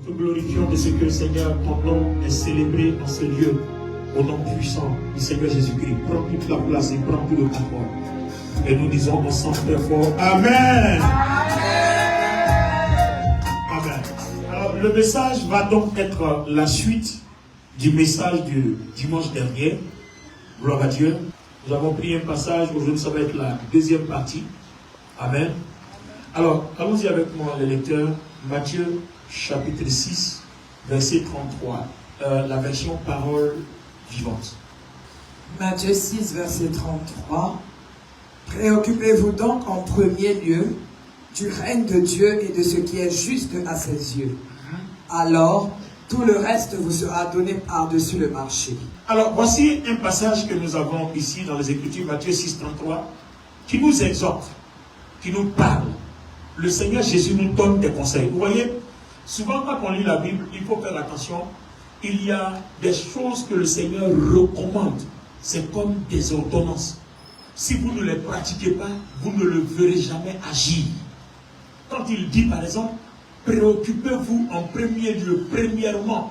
Nous te glorifions de ce que, Seigneur, ton nom est célébré dans ce lieu, au nom puissant du Seigneur Jésus-Christ. Prends toute la place et prends tout le pouvoir. Et nous disons ensemble très fort, Amen. Amen. Alors, le message va donc être la suite du message du dimanche dernier. Gloire à Dieu. Nous avons pris un passage, aujourd'hui ça va être la deuxième partie. Amen. Alors, allons-y avec moi, les lecteurs. Matthieu, chapitre 6, verset 33. La version parole vivante. Matthieu 6, verset 33. Préoccupez-vous donc en premier lieu du règne de Dieu et de ce qui est juste à ses yeux. Alors, tout le reste vous sera donné par-dessus le marché. Alors, voici un passage que nous avons ici dans les Écritures, Matthieu 6, 33, qui nous exhorte, qui nous parle. Le Seigneur Jésus nous donne des conseils. Vous voyez, souvent quand on lit la Bible, il faut faire attention. Il y a des choses que le Seigneur recommande. C'est comme des ordonnances. Si vous ne les pratiquez pas, vous ne le verrez jamais agir. Quand il dit par exemple, préoccupez-vous en premier lieu, premièrement,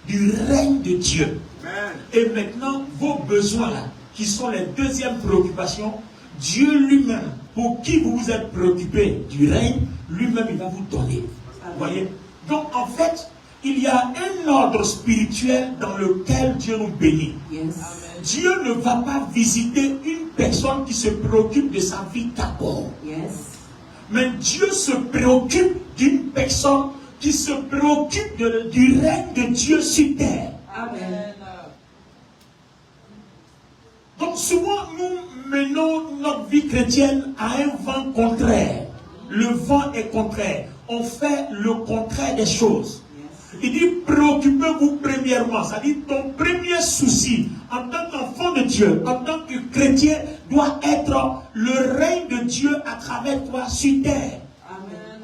du règne de Dieu. Amen. Et maintenant, vos besoins là, qui sont les deuxièmes préoccupations, Dieu lui-même, pour qui vous vous êtes préoccupé du règne, lui-même il va vous donner. Vous voyez? Donc en fait, il y a un ordre spirituel dans lequel Dieu nous bénit. Yes. Dieu ne va pas visiter une personne qui se préoccupe de sa vie d'abord. Yes. Mais Dieu se préoccupe d'une personne qui se préoccupe du règne de Dieu sur terre. Amen. Donc souvent nous menons notre vie chrétienne à un vent contraire. Le vent est contraire. On fait le contraire des choses. Il dit préoccupez-vous premièrement. C'est-à-dire ton premier souci en tant qu'enfant de Dieu, en tant que chrétien, doit être le règne de Dieu à travers toi sur terre. Amen.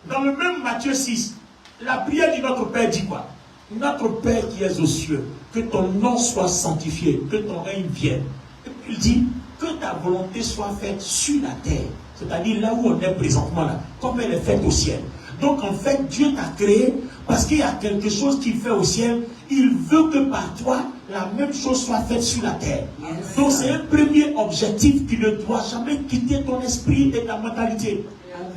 Dans le même Matthieu 6, la prière de notre Père dit quoi? Notre Père qui es aux cieux, que ton nom soit sanctifié, que ton règne vienne. Et puis il dit que ta volonté soit faite sur la terre. C'est-à-dire là où on est présentement là, comme elle est faite au ciel. Donc en fait, Dieu t'a créé parce qu'il y a quelque chose qu'il fait au ciel. Il veut que par toi, la même chose soit faite sur la terre. Yes. Donc c'est un premier objectif qui ne doit jamais quitter ton esprit et ta mentalité. Amen.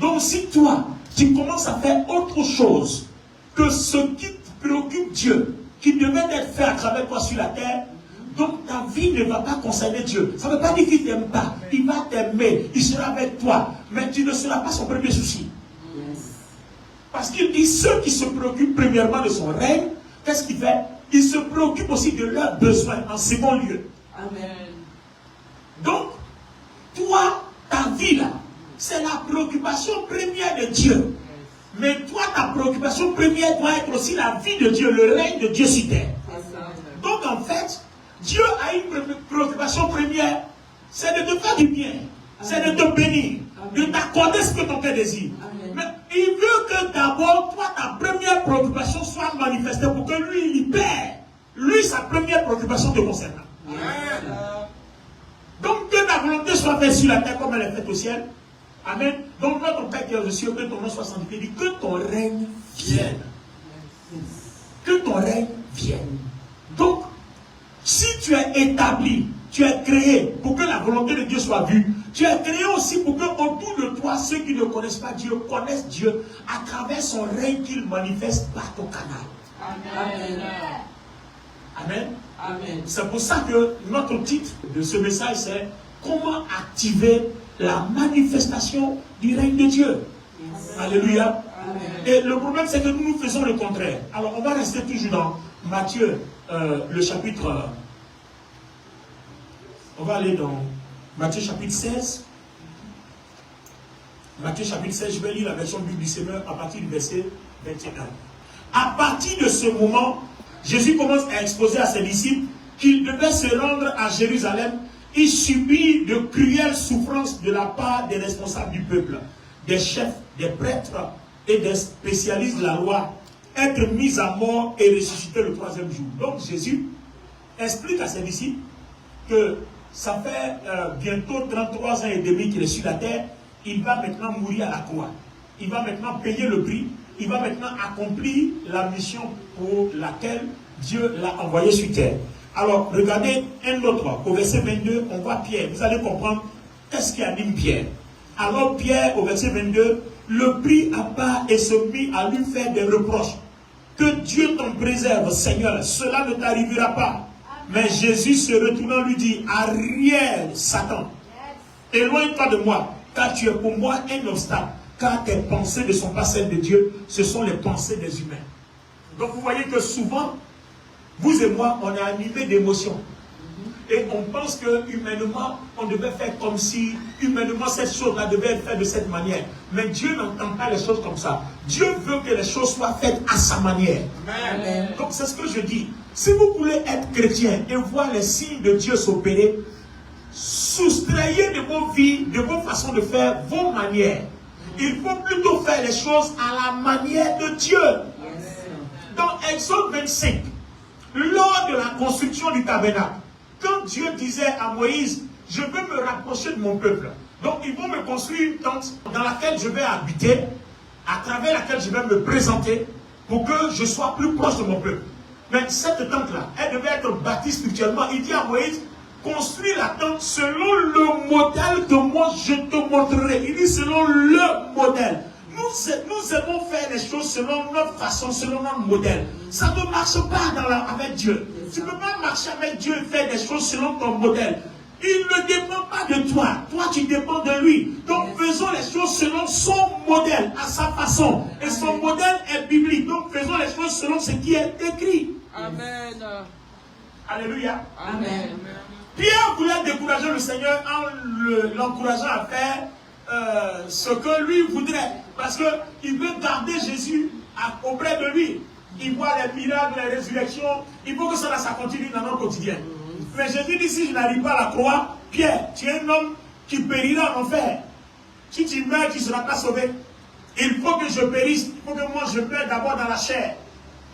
Donc si toi, tu commences à faire autre chose que ce qui préoccupe Dieu, qui devait être fait à travers toi sur la terre, donc ta vie ne va pas concerner Dieu. Ça ne veut pas dire qu'il ne t'aime pas. Il va t'aimer, il sera avec toi, mais tu ne seras pas son premier souci. Parce qu'il dit, ceux qui se préoccupent premièrement de son règne, qu'est-ce qu'il fait? Il se préoccupe aussi de leurs besoins en second lieu. Amen. Donc, toi, ta vie là, c'est la préoccupation première de Dieu. Mais toi, ta préoccupation première doit être aussi la vie de Dieu, le règne de Dieu sur terre. Donc en fait, Dieu a une préoccupation première, c'est de te faire du bien, c'est de te bénir, de t'accorder ce que ton cœur désire. Mais il veut que d'abord, toi, ta première préoccupation soit manifestée pour que lui, il libère. Lui, sa première préoccupation te concerne. Donc, que ta volonté soit faite sur la terre comme elle est faite au ciel. Amen. Donc, notre Père qui est aux cieux, que ton nom soit sanctifié, dit que ton règne vienne. Que ton règne vienne. Donc, si tu es établi, tu es créé pour que la volonté de Dieu soit vue, tu es créé aussi pour que autour de toi, ceux qui ne connaissent pas Dieu, connaissent Dieu à travers son règne qu'il manifeste par ton canal. Amen. Amen. Amen. C'est pour ça que notre titre de ce message, c'est comment activer la manifestation du règne de Dieu. Yes. Alléluia. Amen. Et le problème, c'est que nous faisons le contraire. Alors, on va rester toujours dans Matthieu, le chapitre... on va aller dans Matthieu chapitre 16. Matthieu chapitre 16, je vais lire la version Bible du Seigneur à partir du verset 21. À partir de ce moment, Jésus commence à exposer à ses disciples qu'il devait se rendre à Jérusalem et subir de cruelles souffrances de la part des responsables du peuple, des chefs, des prêtres et des spécialistes de la loi, être mis à mort et ressusciter le troisième jour. Donc Jésus explique à ses disciples que ça fait bientôt 33 ans et demi qu'il est sur la terre. Il va maintenant mourir à la croix. Il va maintenant payer le prix il va maintenant accomplir la mission pour laquelle Dieu l'a envoyé sur terre. Alors, regardez un autre, au verset 22, on voit Pierre. Vous allez comprendre qu'est-ce qui anime Pierre. Alors Pierre, au verset 22, le prit à part et se mit à lui faire des reproches. Que Dieu t'en préserve, Seigneur, cela ne t'arrivera pas. Mais Jésus se retournant lui dit, arrière, Satan, éloigne-toi de moi, car tu es pour moi un obstacle, car tes pensées ne sont pas celles de Dieu, ce sont les pensées des humains. Donc vous voyez que souvent, vous et moi, on est animés d'émotions. Et on pense que humainement, on devait faire comme si, humainement, cette chose-là devait être faite de cette manière. Mais Dieu n'entend pas les choses comme ça. Dieu veut que les choses soient faites à sa manière. Amen. Donc c'est ce que je dis. Si vous voulez être chrétien et voir les signes de Dieu s'opérer, soustrayez de vos vies, de vos façons de faire, vos manières. Il faut plutôt faire les choses à la manière de Dieu. Dans Exode 25, lors de la construction du tabernacle, quand Dieu disait à Moïse, je veux me rapprocher de mon peuple. Donc ils vont me construire une tente dans laquelle je vais habiter, à travers laquelle je vais me présenter, pour que je sois plus proche de mon peuple. Mais cette tente-là, elle devait être bâtie spirituellement. Il dit à Moïse, construis la tente selon le modèle que moi je te montrerai. Il dit selon le modèle. Nous aimons faire les choses selon notre façon, selon notre modèle. Ça ne marche pas avec Dieu. Tu ne peux pas marcher avec Dieu et faire des choses selon ton modèle. Il ne dépend pas de toi. Toi, tu dépends de lui. Donc, faisons les choses selon son modèle, à sa façon. Et son modèle est biblique. Donc, faisons les choses selon ce qui est écrit. Amen. Alléluia. Amen. Pierre voulait décourager le Seigneur en l'encourageant à faire ce que lui voudrait. Parce qu'il veut garder Jésus auprès de lui. Il voit les miracles, les résurrections. Il faut que ça continue dans notre quotidien. Mais Jésus dit, si je n'arrive pas à la croix, Pierre, tu es un homme qui périra en enfer. Si tu meurs, tu ne seras pas sauvé. Il faut que je périsse. Il faut que moi je meure d'abord dans la chair.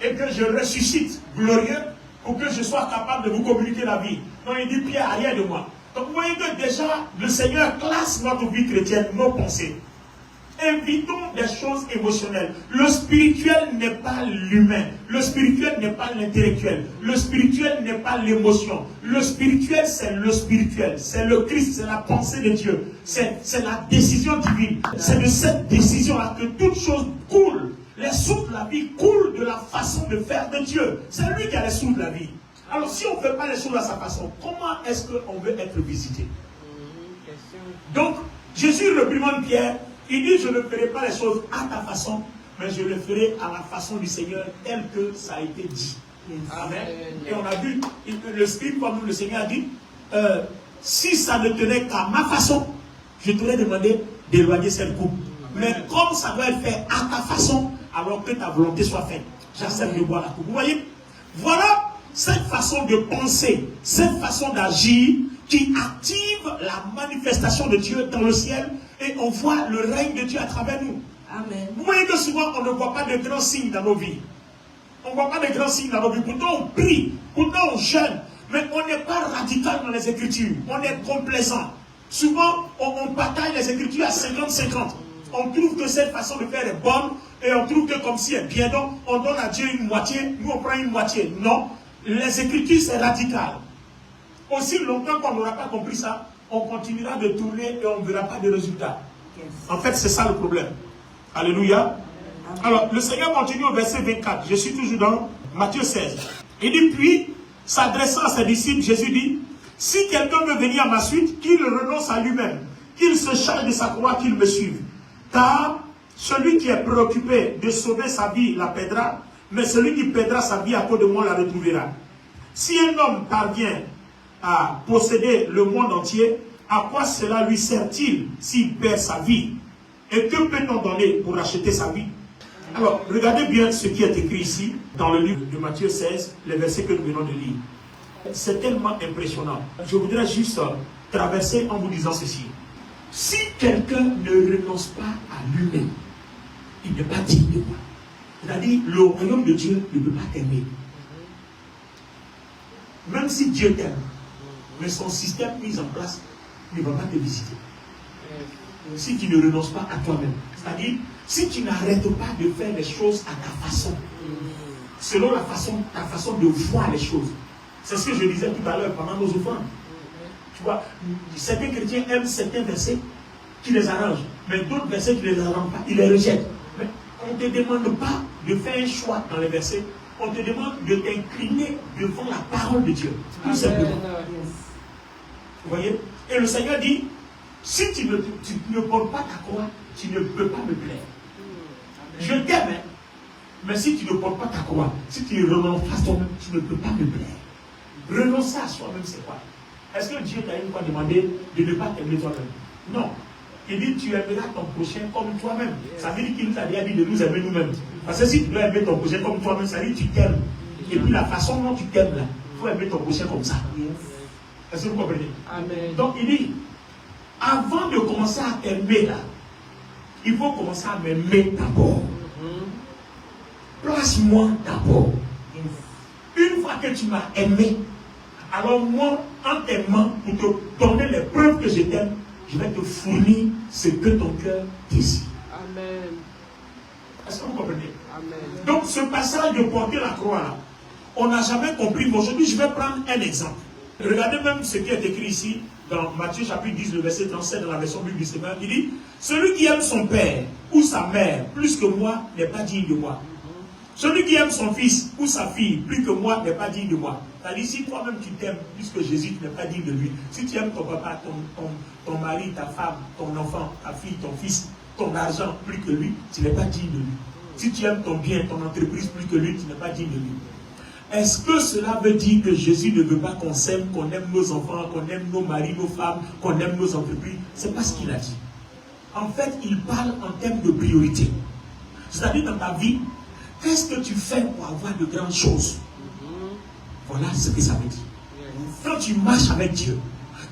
Et que je ressuscite glorieux pour que je sois capable de vous communiquer la vie. Donc il dit, Pierre, arrière de moi. Donc vous voyez que déjà, le Seigneur classe notre vie chrétienne, nos pensées. Évitons des choses émotionnelles. Le spirituel n'est pas l'humain. Le spirituel n'est pas l'intellectuel. Le spirituel n'est pas l'émotion. Le spirituel, c'est le spirituel. C'est le Christ, c'est la pensée de Dieu. C'est la décision divine. C'est de cette décision-là que toute chose coule. Les sources de la vie coulent de la façon de faire de Dieu. C'est lui qui a les sources de la vie. Alors si on ne fait pas les choses à sa façon, comment est-ce qu'on veut être visité? Donc, Jésus réprimande Pierre. Il dit, je ne ferai pas les choses à ta façon, mais je le ferai à la façon du Seigneur, tel que ça a été dit. Amen. Et on a vu, le scribe, comme le Seigneur a dit, si ça ne tenait qu'à ma façon, je t'aurais demandé d'éloigner cette coupe. Mais comme ça doit être fait à ta façon, alors que ta volonté soit faite, j'accepte de boire la coupe. Vous voyez? Voilà cette façon de penser, cette façon d'agir, qui active la manifestation de Dieu dans le ciel et on voit le règne de Dieu à travers nous. Amen. Vous voyez que souvent on ne voit pas de grands signes dans nos vies. On ne voit pas de grands signes dans nos vies. Pourtant on prie, pourtant on jeûne, mais on n'est pas radical dans les Écritures. On est complaisant. Souvent on bataille les Écritures à 50-50. On trouve que cette façon de faire est bonne et on trouve que comme si elle est bien, donc on donne à Dieu une moitié, nous on prend une moitié. Non, les Écritures c'est radical. Aussi longtemps qu'on n'aura pas compris ça, on continuera de tourner et on ne verra pas de résultats. En fait, c'est ça le problème. Alléluia. Alors, le Seigneur continue au verset 24. Je suis toujours dans Matthieu 16. Il dit, puis, s'adressant à ses disciples, Jésus dit, si quelqu'un veut venir à ma suite, qu'il renonce à lui-même, qu'il se charge de sa croix, qu'il me suive. Car celui qui est préoccupé de sauver sa vie la perdra, mais celui qui perdra sa vie à cause de moi la retrouvera. Si un homme parvient à posséder le monde entier, à quoi cela lui sert-il s'il perd sa vie? Et que peut-on donner pour acheter sa vie? Alors, regardez bien ce qui est écrit ici, dans le livre de Matthieu 16, les versets que nous venons de lire. C'est tellement impressionnant. Je voudrais juste traverser en vous disant ceci. Si quelqu'un ne renonce pas à lui-même, il n'est pas digne de moi. C'est-à-dire, le royaume de Dieu ne peut pas t'aimer. Même si Dieu t'aime, mais son système mis en place ne va pas te visiter. Si tu ne renonces pas à toi-même. C'est-à-dire, si tu n'arrêtes pas de faire les choses à ta façon, selon ta façon de voir les choses. C'est ce que je disais tout à l'heure pendant nos offrandes. Tu vois, certains chrétiens aiment certains versets qui les arrangent, mais d'autres versets qui ne les arrangent pas, ils les rejettent. Mais on ne te demande pas de faire un choix dans les versets, on te demande de t'incliner devant la parole de Dieu. Tout simplement. Vous voyez? Et le Seigneur dit, si tu ne portes pas ta croix, tu ne peux pas me plaire. Je t'aime, hein? Mais si tu ne portes pas ta croix, si tu ne renonces pas à toi-même, tu ne peux pas me plaire. Renoncer à soi-même, c'est quoi? Est-ce que Dieu t'a une fois demandé de ne pas t'aimer toi-même? Non. Il dit tu aimeras ton prochain comme toi-même. Ça veut dire qu'il nous a déjà dit de nous aimer nous-mêmes. Parce que si tu dois aimer ton prochain comme toi-même, ça veut dire que tu t'aimes. Et puis la façon dont tu t'aimes là, il faut aimer ton prochain comme ça. Est-ce que vous comprenez? Amen. Donc il dit, avant de commencer à t'aimer là, il faut commencer à m'aimer d'abord. Place-moi d'abord. Une fois que tu m'as aimé, alors moi, en t'aimant, pour te donner les preuves que je t'aime, je vais te fournir ce que ton cœur désire. Amen. Est-ce que vous comprenez? Amen. Donc ce passage de porter la croix là, on n'a jamais compris. Mais aujourd'hui, je vais prendre un exemple. Regardez même ce qui est écrit ici dans Matthieu chapitre 10, le verset 37 dans la version Bible du Seigneur. Il dit, celui qui aime son père ou sa mère plus que moi n'est pas digne de moi. Celui qui aime son fils ou sa fille plus que moi n'est pas digne de moi. C'est-à-dire, si toi-même tu t'aimes plus que Jésus, tu n'es pas digne de lui. Si tu aimes ton papa, ton mari, ta femme, ton enfant, ta fille, ton fils, ton argent plus que lui, tu n'es pas digne de lui. Si tu aimes ton bien, ton entreprise plus que lui, tu n'es pas digne de lui. Est-ce que cela veut dire que Jésus ne veut pas qu'on s'aime, qu'on aime nos enfants, qu'on aime nos maris, nos femmes, qu'on aime nos entreprises? C'est pas ce qu'il a dit. En fait, il parle en termes de priorité. C'est-à-dire dans ta vie, qu'est-ce que tu fais pour avoir de grandes choses? Voilà ce que ça veut dire. Quand tu marches avec Dieu,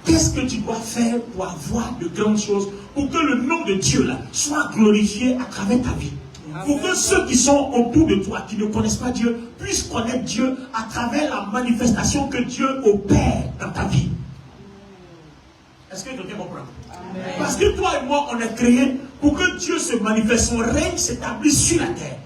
qu'est-ce que tu dois faire pour avoir de grandes choses, pour que le nom de Dieu là soit glorifié à travers ta vie? Pour que ceux qui sont autour de toi, qui ne connaissent pas Dieu, puissent connaître Dieu à travers la manifestation que Dieu opère dans ta vie. Est-ce que quelqu'un comprend? Parce que toi et moi, on est créés pour que Dieu se manifeste, son règne s'établisse sur la terre.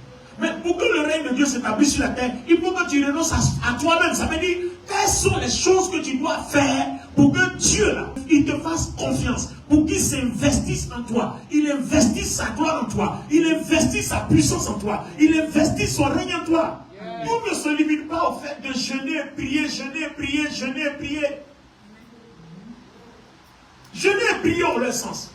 Mais pour que le règne de Dieu s'établisse sur la terre, il faut que tu renonces à toi-même. Ça veut dire, quelles sont les choses que tu dois faire pour que Dieu, là, il te fasse confiance, pour qu'il s'investisse en toi. Il investisse sa gloire en toi. Il investisse sa puissance en toi. Il investisse son règne en toi. Tout ne se limite pas au fait de jeûner, prier, jeûner, prier, jeûner, prier. Jeûner et prier ont leur sens.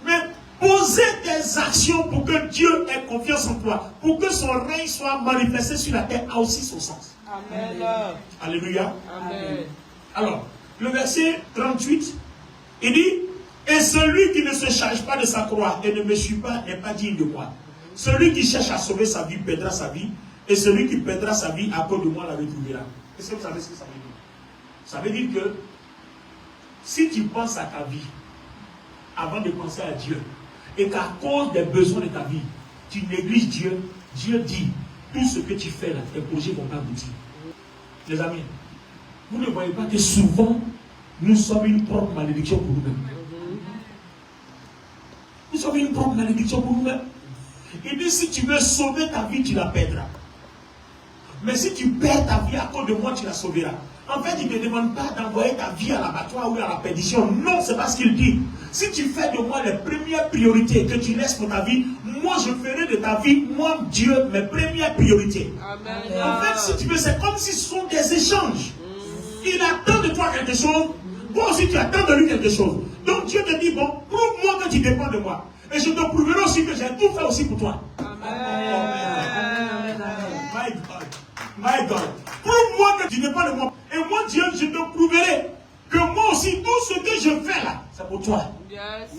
Mais poser des actions pour que Dieu ait confiance en toi, pour que son règne soit manifesté sur la terre, a aussi son sens. Amen. Alléluia. Amen. Alors, le verset 38, il dit, et celui qui ne se charge pas de sa croix et ne me suit pas n'est pas digne de moi. Celui qui cherche à sauver sa vie perdra sa vie, et celui qui perdra sa vie à cause de moi la retrouvera. Est-ce que vous savez ce que ça veut dire? Ça veut dire que si tu penses à ta vie avant de penser à Dieu, et qu'à cause des besoins de ta vie, tu négliges Dieu, Dieu dit, tout ce que tu fais là, tes projets ne vont pas aboutir. Les amis, vous ne voyez pas que souvent, nous sommes une propre malédiction pour nous-mêmes. Nous sommes une propre malédiction pour nous-mêmes. Il dit, si tu veux sauver ta vie, tu la perdras. Mais si tu perds ta vie à cause de moi, tu la sauveras. En fait, il ne te demande pas d'envoyer ta vie à l'abattoir ou à la perdition. Non, c'est pas ce qu'il dit. Si tu fais de moi les premières priorités que tu laisses pour ta vie, moi je ferai de ta vie, moi Dieu, mes premières priorités. Amen. En fait, si tu veux, c'est comme si ce sont des échanges. Il attend de toi quelque chose, toi aussi tu attends de lui quelque chose. Donc Dieu te dit, bon, prouve-moi que tu dépends de moi. Et je te prouverai aussi que j'ai tout fait aussi pour toi. Amen. My God. My God. Prouve-moi que tu dépends de moi. Et moi, Dieu, je te prouverai que moi aussi, tout ce que je fais là, c'est pour toi. Yes.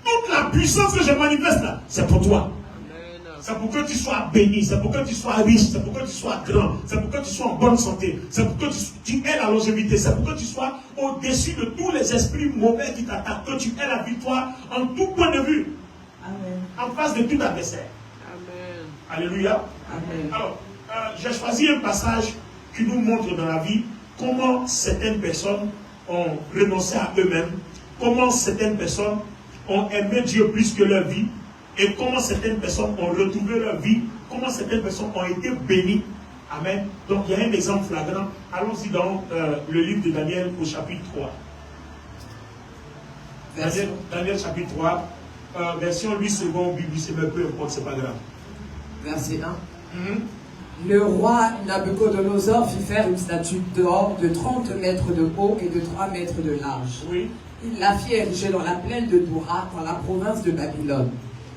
Toute la puissance que je manifeste là, c'est pour toi. C'est pour que tu sois béni, c'est pour que tu sois riche, c'est pour que tu sois grand, c'est pour que tu sois en bonne santé, c'est pour que tu aies la longévité, c'est pour que tu sois au-dessus de tous les esprits mauvais qui t'attaquent, que tu aies la victoire en tout point de vue. Amen. En face de tout adversaire. Amen. Alléluia. Amen. Alors, j'ai choisi un passage qui nous montre dans la vie comment certaines personnes ont renoncé à eux-mêmes, comment certaines personnes ont aimé Dieu plus que leur vie, et comment certaines personnes ont retrouvé leur vie, comment certaines personnes ont été bénies. Amen. Donc il y a un exemple flagrant. Allons-y dans le livre de Daniel au chapitre 3. Daniel chapitre 3, version 8 secondes, Bible, c'est peu importe, c'est pas grave. Verset 1. Le roi Nabucodonosor fit faire une statue d'or de 30 mètres de haut et de 3 mètres de large. Oui. Il la fit ériger dans la plaine de Doura, dans la province de Babylone.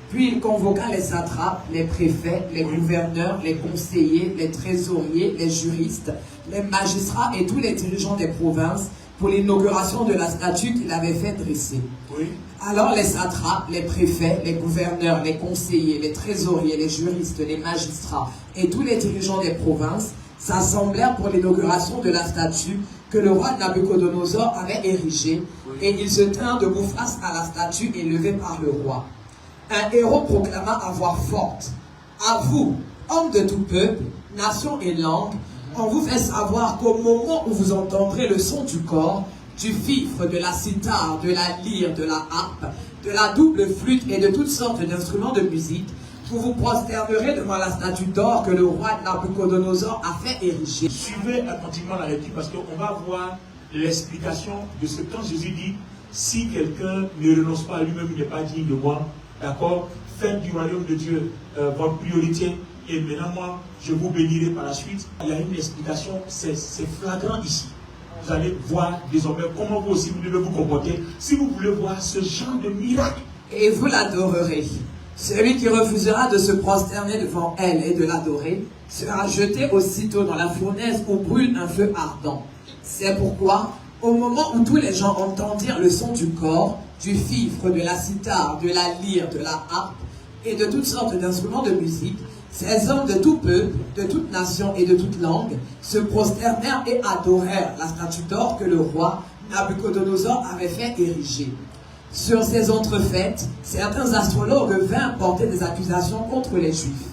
Puis il convoqua les satrapes, les préfets, les gouverneurs, les conseillers, les trésoriers, les juristes, les magistrats et tous les dirigeants des provinces pour l'inauguration de la statue qu'il avait fait dresser. Oui. Alors les satrapes, les préfets, les gouverneurs, les conseillers, les trésoriers, les juristes, les magistrats et tous les dirigeants des provinces s'assemblèrent pour l'inauguration de la statue que le roi Nabucodonosor avait érigée, et ils se tinrent debout face à la statue élevée par le roi. Un héros proclama à voix forte: à vous, hommes de tout peuple, nation et langue, on vous fait savoir qu'au moment où vous entendrez le son du cor, du fifre, de la cithare, de la lyre, de la harpe, de la double flûte et de toutes sortes d'instruments de musique, vous vous prosternerez devant la statue d'or que le roi Nabucodonosor a fait ériger. Suivez attentivement la lecture parce qu'on va voir l'explication de ce que quand Jésus dit: si quelqu'un ne renonce pas à lui-même, il n'est pas digne de moi. D'accord? Faites du royaume de Dieu votre priorité. Et maintenant, moi, je vous bénirai par la suite. Il y a une explication, c'est flagrant ici. Vous allez voir désormais comment vous aussi vous devez vous comporter si vous voulez voir ce genre de miracle. Et vous l'adorerez. Celui qui refusera de se prosterner devant elle et de l'adorer sera jeté aussitôt dans la fournaise où brûle un feu ardent. C'est pourquoi, au moment où tous les gens entendirent le son du cor, du fifre, de la cithare, de la lyre, de la harpe et de toutes sortes d'instruments de musique, ces hommes de tout peuple, de toute nation et de toute langue se prosternèrent et adorèrent la statue d'or que le roi Nabucodonosor avait fait ériger. Sur ces entrefaites, certains astrologues vinrent porter des accusations contre les Juifs.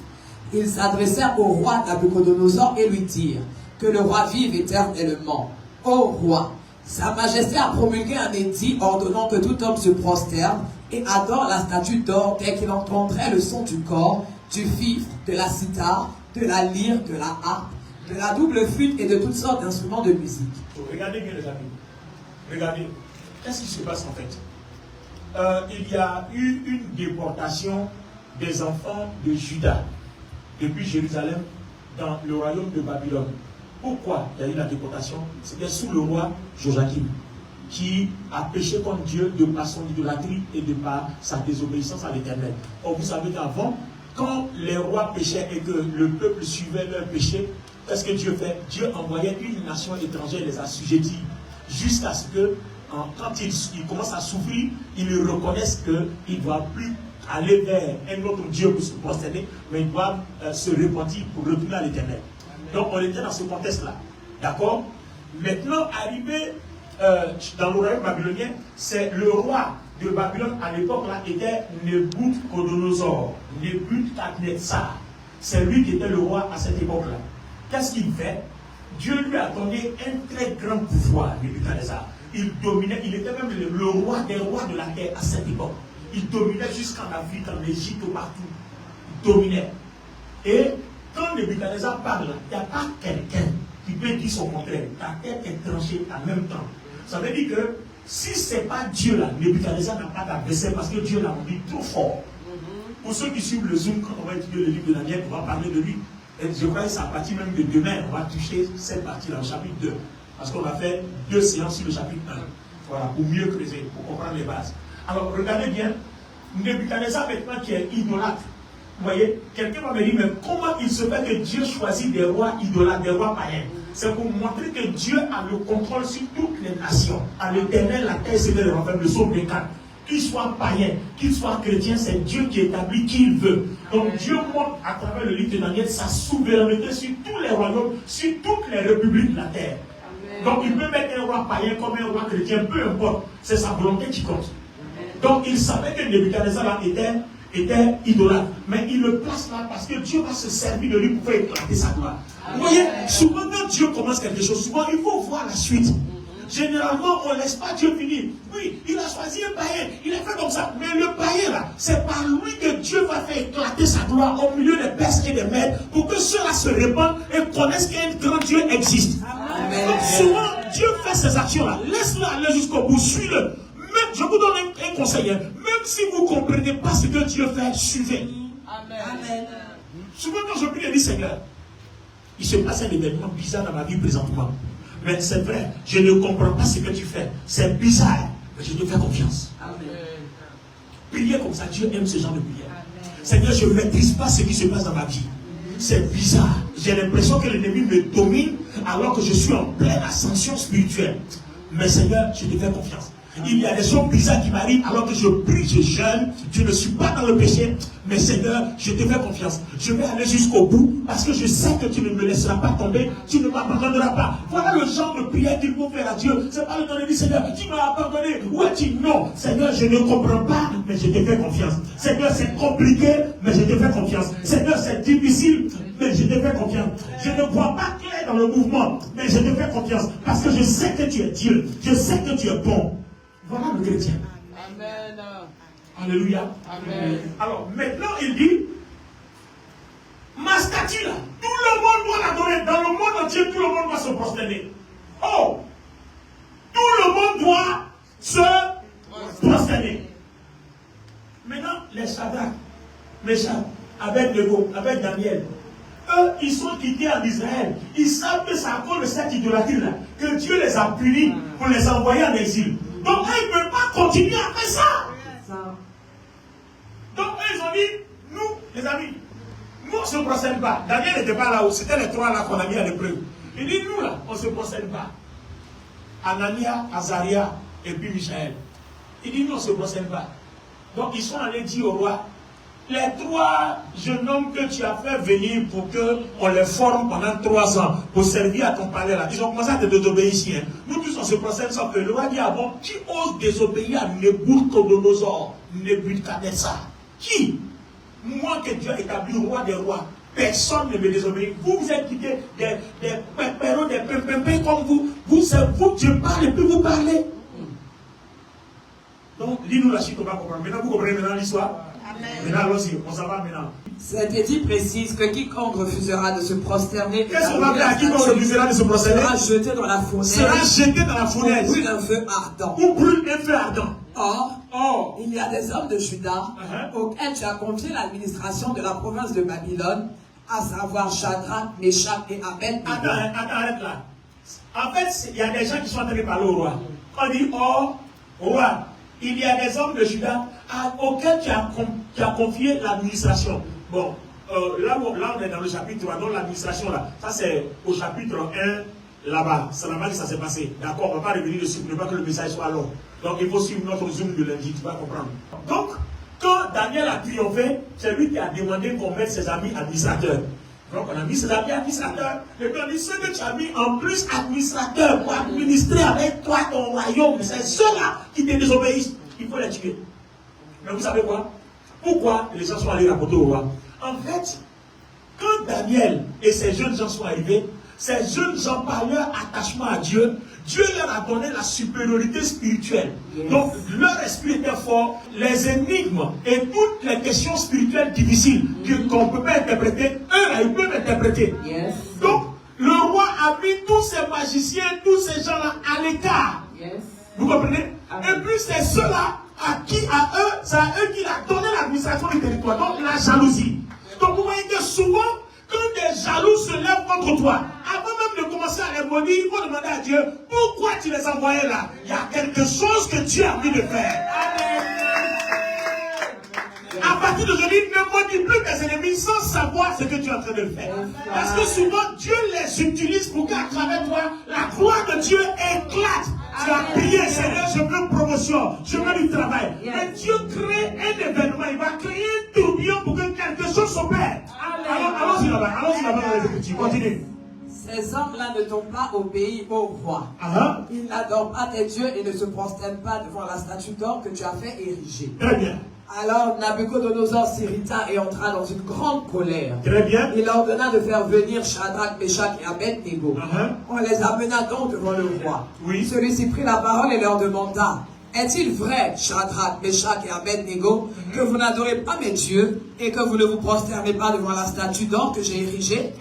Ils s'adressèrent au roi Nabucodonosor et lui dirent: que le roi vive éternellement. Ô roi, Sa Majesté a promulgué un édit ordonnant que tout homme se prosterne et adore la statue d'or dès qu'il entendrait le son du cor, du fifre, de la cithare, de la lyre, de la harpe, de la double flûte et de toutes sortes d'instruments de musique. Regardez bien les amis. Regardez. Qu'est-ce qui se passe en fait? Il y a eu une déportation des enfants de Juda depuis Jérusalem dans le royaume de Babylone. Pourquoi il y a eu la déportation? C'était sous le roi Joachim qui a péché contre Dieu de par son idolâtrie et de par sa désobéissance à l'Éternel. Or, vous savez qu'avant, quand les rois péchaient et que le peuple suivait leur péché, qu'est-ce que Dieu fait? Dieu envoyait une nation étrangère les assujettir jusqu'à ce que, quand ils commencent à souffrir, ils reconnaissent qu'ils ne doivent plus aller vers un autre Dieu pour se prosterner, mais ils doivent se repentir pour retourner à l'Éternel. Donc on était dans ce contexte-là. D'accord? Maintenant, arrivé dans le royaume babylonien, c'est le roi de Babylone à l'époque-là était Nebuchadnezzar. Nebuchadnezzar. C'est lui qui était le roi à cette époque-là. Qu'est-ce qu'il fait? Dieu lui a donné un très grand pouvoir, Nebuchadnezzar. Il dominait, il était même le roi des rois de la terre à cette époque. Il dominait jusqu'en Afrique, en Égypte, partout. Il dominait. Et quand Nebuchadnezzar parle, il n'y a pas quelqu'un qui peut dire son contraire. Ta tête est tranchée en même temps. Ça veut dire que si ce n'est pas Dieu là, Nebuchadnezzar n'a pas d'adversaire parce que Dieu l'a rendu trop fort. Pour ceux qui suivent le Zoom, quand on va étudier le livre de Daniel, on va parler de lui. Et je crois que c'est à partir même de demain, on va toucher cette partie-là, au chapitre 2. Parce qu'on va faire 2 séances sur le chapitre 1. Voilà, pour mieux creuser, pour comprendre les bases. Alors, regardez bien, Nebuchadnezzar maintenant qui est idolâtre. Vous voyez, quelqu'un va me dire, mais comment il se fait que Dieu choisit des rois idolâtres, des rois païens? C'est pour montrer que Dieu a le contrôle sur toutes les nations. À l'Éternel, la terre se le renferme, le psaume des 4. Qu'il soit païen, qu'il soit chrétien, c'est Dieu qui établit qui il veut. Donc Dieu montre à travers le livre de Daniel sa souveraineté sur tous les royaumes, sur toutes les républiques de la terre. Amen. Donc il peut mettre un roi païen comme un roi chrétien, peu importe, c'est sa volonté qui compte. Amen. Donc il savait que Nebuchadnezzar était idolâtre, mais il le place là parce que Dieu va se servir de lui pour faire éclater sa gloire. Amen. Vous voyez, souvent quand Dieu commence quelque chose, souvent il faut voir la suite. Généralement, on ne laisse pas Dieu finir. Oui, il a choisi un païen, il a fait comme ça. Mais le païen là, c'est par lui que Dieu va faire éclater sa gloire au milieu des Perses et des Mèdes pour que ceux-là se répandent et connaissent qu'un grand Dieu existe. Amen. Donc souvent, Dieu fait ces actions-là. Laisse-le aller jusqu'au bout, suis-le. Même, je vous donne un conseil. Même si vous ne comprenez pas ce que Dieu fait, suivez. Amen. Souvent quand je prie, je dis Seigneur, il se passe un événement bizarre dans ma vie présentement. Mais c'est vrai, je ne comprends pas ce que tu fais. C'est bizarre, mais je te fais confiance. Amen. Priez comme ça, Dieu aime ce genre de prière. Amen. Seigneur, je ne maîtrise pas ce qui se passe dans ma vie. C'est bizarre. J'ai l'impression que l'ennemi me domine alors que je suis en pleine ascension spirituelle. Mais Seigneur, je te fais confiance. Il y a des choses bizarres qui m'arrivent alors que je prie, je jeûne, je ne suis pas dans le péché, mais Seigneur, je te fais confiance. Je vais aller jusqu'au bout parce que je sais que tu ne me laisseras pas tomber, tu ne m'abandonneras pas. Voilà le genre de prière qu'il faut faire à Dieu. C'est pas le temps de dire Seigneur, tu m'as abandonné. Ou tu non, Seigneur, je ne comprends pas, mais je te fais confiance. Seigneur, c'est compliqué, mais je te fais confiance. Seigneur, c'est difficile, mais je te fais confiance. Je ne vois pas clair dans le mouvement, mais je te fais confiance parce que je sais que tu es Dieu, je sais que tu es bon. Voilà le chrétien. Amen. Alléluia. Amen. Alors maintenant il dit, ma statue là, tout le monde doit l'adorer. Dans le monde entier, tout le monde doit se prosterner. Oh, tout le monde doit se prosterner. Maintenant, les Shadrach, Meshach, avec Nego, avec Daniel, eux, ils sont quittés en Israël. Ils savent que c'est à cause de cette idolâtrie-là que Dieu les a punis pour les envoyer en exil. Donc, eux, ils ne peuvent pas continuer à faire ça. Donc, eux, ils ont dit, nous, les amis, nous, on ne se procède pas. Daniel n'était pas là-haut. C'était les trois là qu'on a mis à l'épreuve. Il dit, nous, là, on ne se procède pas. Anania, Azaria et puis Michaël. Il dit, nous, on ne se procède pas. Donc, ils sont allés dire au roi, les trois jeunes hommes que tu as fait venir pour qu'on les forme pendant 3 ans pour servir à ton palais là, ils ont commencé à te désobéir ici. Hein. Nous tous on se procède sans que le roi dit, ah bon, qui ose désobéir à Nebuchadnezzar, Nebuchadnezzar? Qui? Moi que Dieu a établi roi des rois, personne ne me désobéit. Vous êtes quittés des pépéros, des pimpins comme vous. Vous, c'est vous, Dieu parle et puis vous parlez. Donc, lis-nous la suite, on va comprendre. Maintenant, vous comprenez maintenant l'histoire? Maintenant, allons-y, on s'en va maintenant. Cet édit précise que quiconque refusera de se prosterner, qu'est-ce qu'on va faire à quiconque refusera de se prosterner? Sera jeté dans la fournaise. Sera jeté dans la fournaise. Ou brûle un feu ardent. Ou brûle un feu ardent. Or, il y a des hommes de Juda auxquels tu as confié l'administration de la province de Babylone, à savoir Shadrach, Meshach et Abed-Nego. Attends, arrête là. En fait, il y a des gens qui sont en train de parler au roi. On dit, oh, roi, il y a des hommes de Juda auxquels tu as confié l'administration. Bon, là, on est dans le chapitre 3, donc l'administration là, ça c'est au chapitre 1, là-bas. C'est là-bas que ça s'est passé. D'accord, on ne va pas revenir dessus pour ne pas que le message soit long. Donc il faut suivre notre zoom de lundi, tu vas comprendre. Donc, quand Daniel a triomphé, c'est lui qui a demandé qu'on mette ses amis administrateurs. Donc on a mis ses amis administrateurs. Et puis on dit, ceux que tu as mis en plus administrateurs pour administrer avec toi ton royaume, c'est ceux-là qui te désobéissent. Il faut les tuer. Mais vous savez quoi? Pourquoi les gens sont allés rapporter au roi? En fait, quand Daniel et ces jeunes gens sont arrivés, ces jeunes gens, par leur attachement à Dieu, Dieu leur a donné la supériorité spirituelle. Donc, leur esprit était fort. Les énigmes et toutes les questions spirituelles difficiles qu'on ne peut pas interpréter, eux, ils peuvent interpréter. Donc, le roi a mis tous ces magiciens, tous ces gens-là à l'écart. Vous comprenez? Et puis, c'est ceux-là c'est à eux qu'il a donné l'administration du territoire. Donc, la jalousie. Donc, vous voyez que souvent, quand des jaloux se lèvent contre toi, avant même de commencer à les maudire, il faut demander à Dieu, pourquoi tu les as envoyés là? Il y a quelque chose que Dieu a envie de faire. Amen. À partir d'aujourd'hui, ne maudis plus tes ennemis sans savoir ce que tu es en train de faire. Parce que souvent, Dieu les utilise pour qu'à travers toi, la gloire de Dieu éclate. Tu as prié, Seigneur, je veux promotion, je veux du travail. Mais Dieu crée un événement, il va créer un tourbillon pour que quelque chose s'opère. Allons-y là-bas, dans les Écritures, continue. Ces hommes-là ne t'ont pas obéi au roi. Ils n'adorent pas tes dieux et ne se prosternent pas devant la statue d'or que tu as fait ériger. Très bien. Alors Nabucodonosor s'irrita et entra dans une grande colère. Très bien. Il ordonna de faire venir Shadrach, Meshach et Abednego. On les amena donc devant le roi. Oui. Celui-ci prit la parole et leur demanda: est-il vrai, Shadrach, Meshach et Abednego, que vous n'adorez pas mes dieux et que vous ne vous prosternez pas devant la statue d'or que j'ai érigée?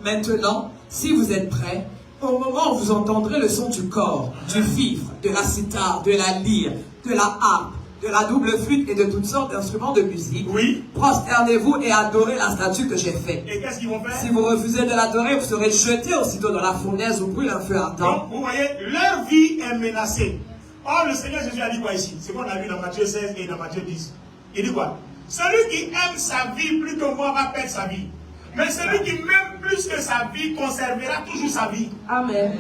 Maintenant, si vous êtes prêts, au moment où vous entendrez le son du cor, du fifre, de la cithare, de la lyre, de la harpe, de la double flûte et de toutes sortes d'instruments de musique, oui, prosternez-vous et adorez la statue que j'ai faite. Et qu'est-ce qu'ils vont faire? Si vous refusez de l'adorer, vous serez jetés aussitôt dans la fournaise où brûle un feu ardent. Donc, vous voyez, leur vie est menacée. Or, le Seigneur Jésus a dit quoi ici? C'est qu'on a vu dans Matthieu 16 et dans Matthieu 10. Il dit quoi? Celui qui aime sa vie plus que moi va perdre sa vie. Mais celui qui m'aime plus que sa vie conservera toujours sa vie. Amen.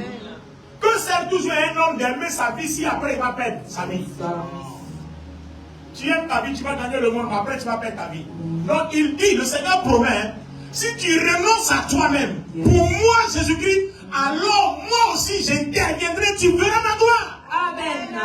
Que sert toujours un homme d'aimer sa vie si après il va perdre sa vie? Tu aimes ta vie, tu vas gagner le monde, après tu vas perdre ta vie. Donc il dit, le Seigneur promet, si tu renonces à toi-même, pour moi Jésus-Christ, alors moi aussi j'interviendrai, tu verras ma gloire. Amen.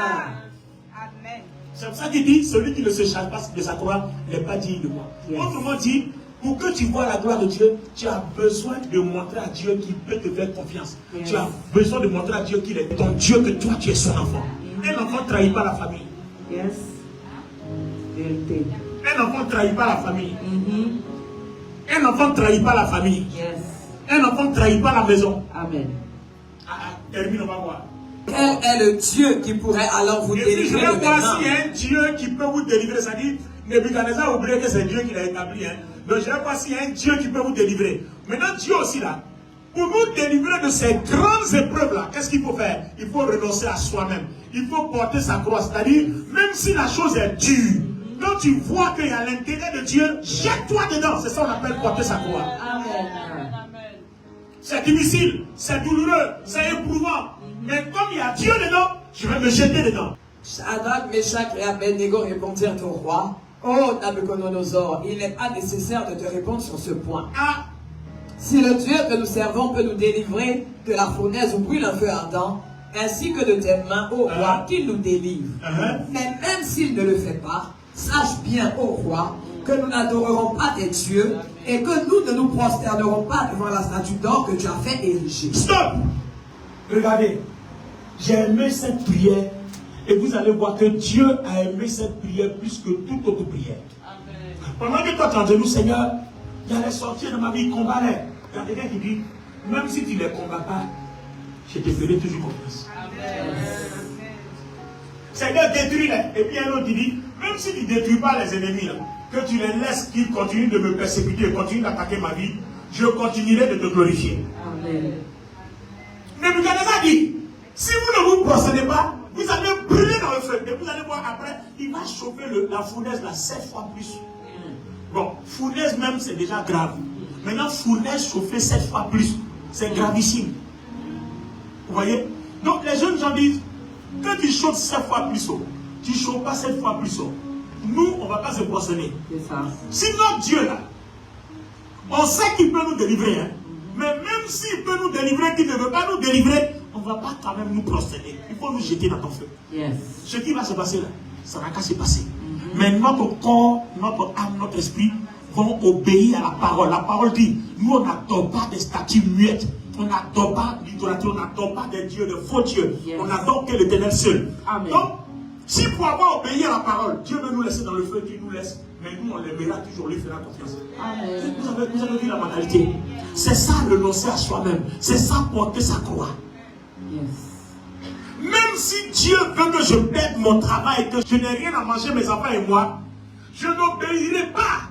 Amen. C'est pour ça qu'il dit, celui qui ne se charge pas de sa gloire n'est pas digne de moi. Autrement dit, pour que tu vois la gloire de Dieu, tu as besoin de montrer à Dieu qu'il peut te faire confiance. Tu as besoin de montrer à Dieu qu'il est ton Dieu, que toi tu es son enfant. Un enfant ne trahit pas la famille. Yes. Vérité. Un enfant ne trahit pas la famille. Un enfant ne trahit pas la famille. Yes. Un enfant ne trahit pas la maison. Amen. Termine, on va voir. Quel est le Dieu qui pourrait alors vous Et puis je délivrer vais de voir maintenant? s'il y a un Dieu qui peut vous délivrer. Ça dit, Nebuchadnezzar a oublié que c'est Dieu qui l'a établi. Donc je vais voir s'il y a un Dieu qui peut vous délivrer. Maintenant, Dieu aussi là, pour nous délivrer de ces grandes épreuves là, qu'est-ce qu'il faut faire? Il faut renoncer à soi-même. Il faut porter sa croix. C'est-à-dire, même si la chose est dure, quand tu vois qu'il y a l'intérêt de Dieu, jette-toi dedans. C'est ça qu'on appelle porter sa croix. Amen. C'est difficile, c'est douloureux, c'est éprouvant. Mais comme il y a Dieu dedans, je vais me jeter dedans. Shadrach, Meshach et Abednego répondirent au roi: oh Nabucodonosor, il n'est pas nécessaire de te répondre sur ce point. Ah, Si le Dieu que nous servons peut nous délivrer de la fournaise où brûle un feu ardent, ainsi que de tes mains, ô roi, qu'il nous délivre. Mais même s'il ne le fait pas, sache bien, ô roi, que nous n'adorerons pas tes dieux et que nous ne nous prosternerons pas devant la statue d'or que tu as fait ériger. stop! Regardez, j'ai aimé cette prière et vous allez voir que Dieu a aimé cette prière plus que toute autre prière. Amen. Pendant que toi tu es en genoux, Seigneur, il y a les sortir de ma vie, combat-les. Il y a quelqu'un qui dit, même si tu ne les combats pas, je te ferai toujours confiance. Seigneur, détruis-les. Et puis un autre qui dit, même si tu ne détruis pas les ennemis, là, que tu les laisses qu'ils continuent de me persécuter et continuent d'attaquer ma vie, je continuerai de te glorifier. Amen. Nebuchadnezzar dit, si vous ne vous procédez pas, vous allez brûler dans le feu. Et vous allez voir après, il va chauffer la fournaise là 7 fois plus. Bon, fournaise même c'est déjà grave. Maintenant, fournaise chauffée 7 fois plus, c'est gravissime. Vous voyez? Donc les jeunes gens disent, quand tu chauffes 7 fois plus haut, tu ne chauffes pas 7 fois plus haut. Nous, on ne va pas se poissonner. C'est ça. Si notre Dieu là, on sait qu'il peut nous délivrer, hein. Mais même s'il peut nous délivrer, qu'il ne veut pas nous délivrer, on ne va pas quand même nous prosterner. Il faut nous jeter dans ton feu. Yes. Ce qui va se passer là, ça n'a qu'à se passer. Mais notre corps, notre âme, notre esprit vont obéir à la parole. La parole dit, nous on n'adore pas des statues muettes. On n'adore pas l'idolâtrie, on n'adore pas des dieux, de faux dieux. Yes. On n'adore que l'Éternel seul. Amen. Donc, si pour avoir obéi à la parole, Dieu veut nous laisser dans le feu, Dieu nous laisse. Mais nous, on l'aimera toujours, lui fera confiance. Amen. Vous avez vu la mentalité. C'est ça renoncer à soi-même. C'est ça porter sa croix. Yes. Même si Dieu veut que je perde mon travail, que je n'ai rien à manger, mes enfants et moi, je n'obéirai pas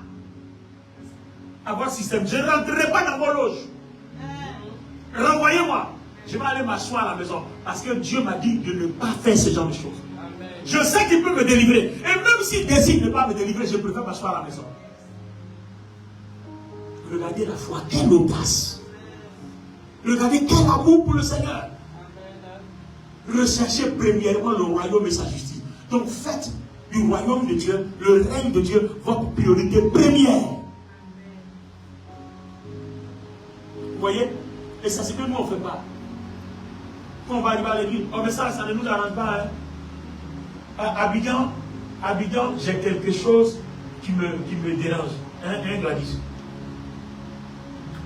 à votre système. Je ne rentrerai pas dans vos loges. Renvoyez-moi. Je vais aller m'asseoir à la maison. Parce que Dieu m'a dit de ne pas faire ce genre de choses. Je sais qu'il peut me délivrer. Et même s'il décide de ne pas me délivrer, je préfère m'asseoir à la maison. Regardez la foi, quelle audace. Regardez quel amour pour le Seigneur. Recherchez premièrement le royaume et sa justice. Donc faites du royaume de Dieu, le règne de Dieu, votre priorité première. Vous voyez? Et ça, c'est que nous, on ne fait pas. Quand on va arriver à l'église, oh mais ça ne nous arrange pas. Hein. À Abidjan, Abidjan, j'ai quelque chose qui me dérange. Un Gladys.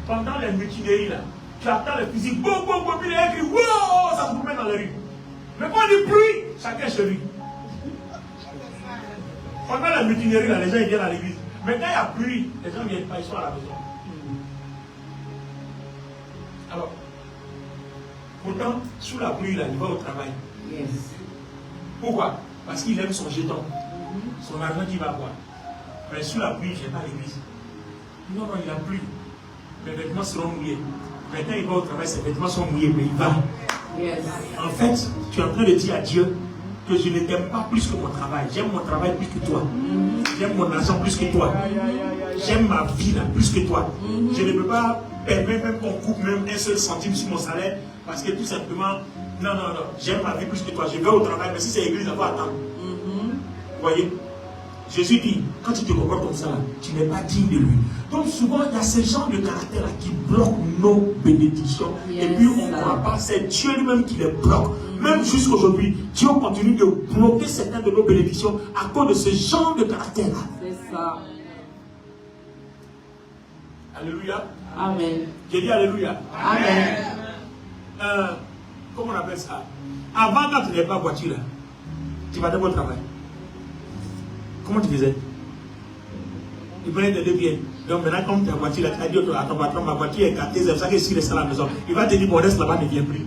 Pendant les mutineries là, tu attends les fusils, boum, boum, boum, il est écrit, wow, ça se promène dans les rues. Mais quand il y a du bruit, chacun chez lui. Pendant la mutinerie là, les gens ils viennent à l'église. Mais quand il y a pluie, les gens ne viennent pas, ils sont à la maison. Alors, pourtant, sous la pluie là, il va au travail. Yes. Pourquoi? Parce qu'il aime son jeton, son argent qu'il va avoir. Mais sous la pluie, il ne vient pas à l'église. Non, non, il a plu. Mes vêtements seront mouillés. Maintenant, il va au travail, ses vêtements sont mouillés, mais il va. Yes. En fait, tu es en train de dire à Dieu que je ne t'aime pas plus que mon travail. J'aime mon travail plus que toi. J'aime mon argent plus que toi. J'aime ma vie là plus que toi. Je ne peux pas permettre même qu'on coupe même un seul centime sur mon salaire parce que tout simplement, non, non, non, j'aime ma vie plus que toi. Je vais au travail, mais si c'est l'église, on va attendre. Vous voyez? Jésus dit, quand tu te comportes comme ça, tu n'es pas digne de lui. Donc souvent, il y a ce genre de caractère-là qui bloque nos bénédictions. Yes, et puis on ne croit pas, c'est Dieu lui-même qui les bloque. Même jusqu'aujourd'hui, Dieu continue de bloquer certaines de nos bénédictions à cause de ce genre de caractère-là. C'est ça. Alléluia. Amen. J'ai dit Alléluia. Amen. Comment on appelle ça? Avant, quand tu n'avais pas voiture, là, tu vas au travail. Comment tu faisais? Il prenait tes deux pieds. Donc maintenant, comme ta voiture, tu as dit à ton patron, ma voiture est gâtée, c'est ça que s'il reste à la maison, il va te dire, bon, reste là-bas, ne viens plus.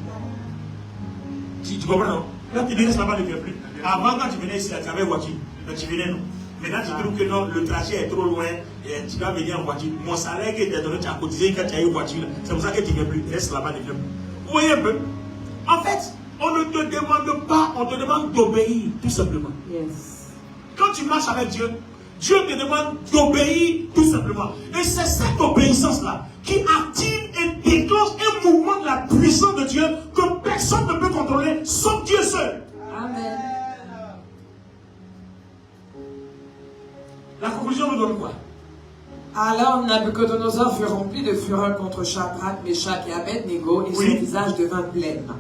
Tu comprends, non? Quand tu dis, reste là-bas, ne viens plus. Avant, quand tu venais ici, tu avais voiture. Donc tu venais, non? Maintenant, tu trouves que non, le trajet est trop loin, et tu dois venir en voiture. Mon salaire qui était donné, tu as cotisé quand tu as eu voiture. C'est pour ça que tu ne viens plus. Reste là-bas, ne viens plus. Vous voyez un peu? En fait, on ne te demande pas, on te demande d'obéir, tout simplement. Yes. Quand tu marches avec Dieu, Dieu te demande d'obéir tout simplement. Et c'est cette obéissance-là qui active et déclenche un mouvement de la puissance de Dieu que personne ne peut contrôler, sauf Dieu seul. Amen. La conclusion nous donne quoi? Alors Nabucodonosor fut rempli de fureur contre Shadrach, Meshach et Abednego, et son visage devint blême.